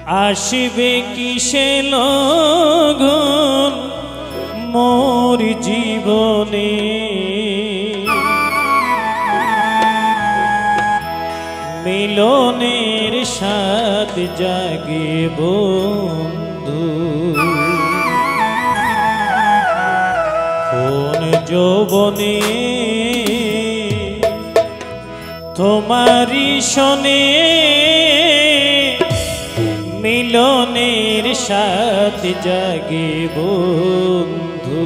আসিবে কিসে লগন মোর জীবনে, মিলনের স্বাদ জাগে বন্ধু। কোন যৌবনে তোমারি শোনে, মিলনের স্বাদ জাগে বন্ধু।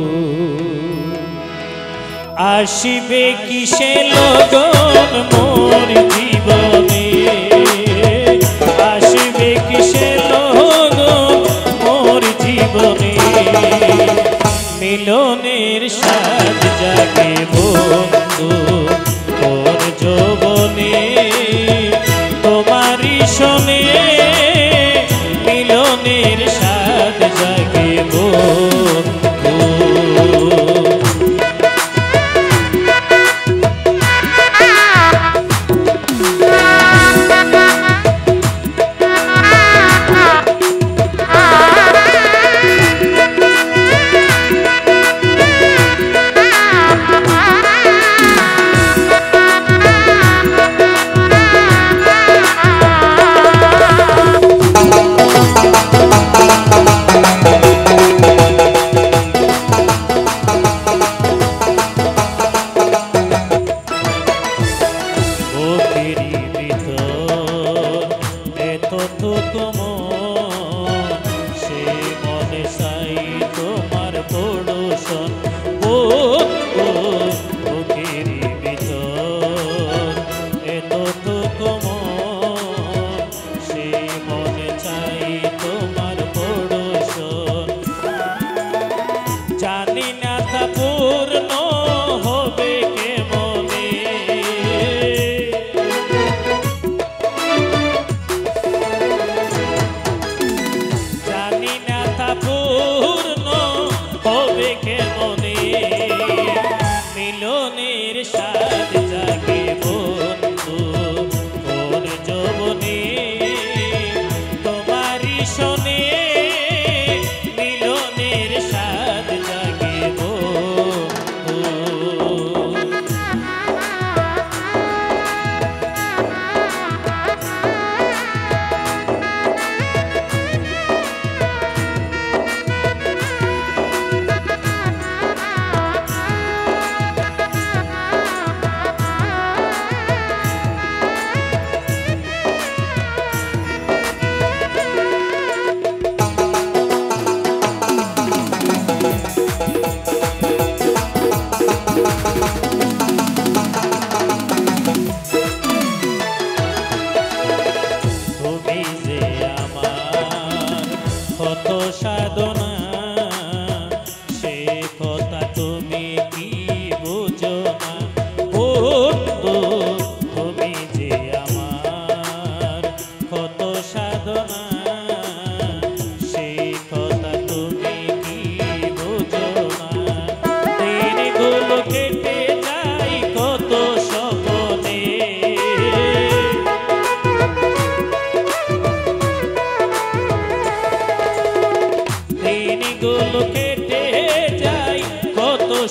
আসিবে কিসে লগন মোর জীবনে, আসিবে কিসে লগন মোর জীবনে, মিলনের স্বাদ জাগে বন্ধু। তোর যৌবনে তোমারি শোনে, মিলনের স্বাদ জাগে বন্ধু।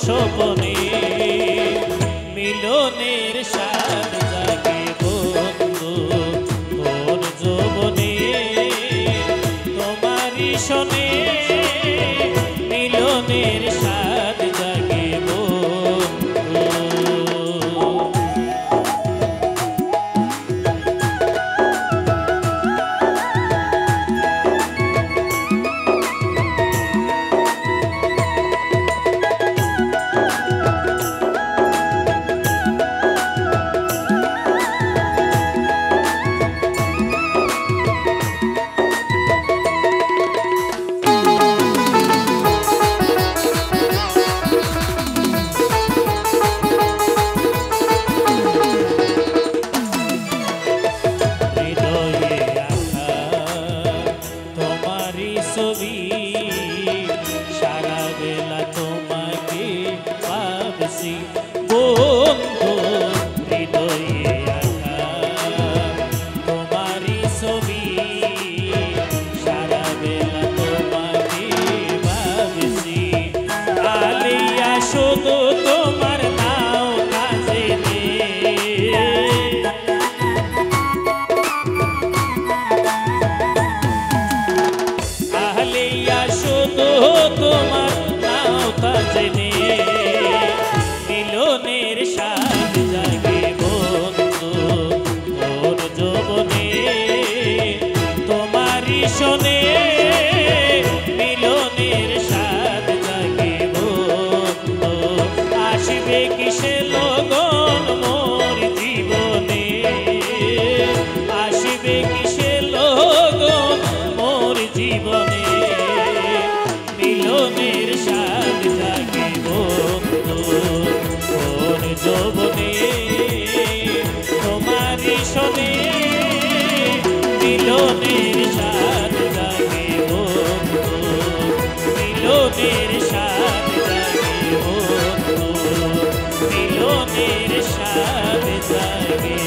স্বপনে মিলনের স্বাদ জাগে বন্ধু। তোর যৌবনে তোমারি শোনে, মিলনের স্বাদ জাগে বন্ধু। সারা বেলা তোমাকে ভাবছি বন্ধু, হৃদয়ে আঁকা তোমারই ছবি আসিবে কিসে লগন মোর জীবনে আসিবে কিসে লগন মোর জীবনে মিলনের স্বাদ জাগে বন্ধু মোর যৌবনে তোমারই শোনে মিলনের স্বাদ জাগে বন্ধু মিলনের স্বাদ জাগে বন্ধু মিলনের স্বাদ জাগে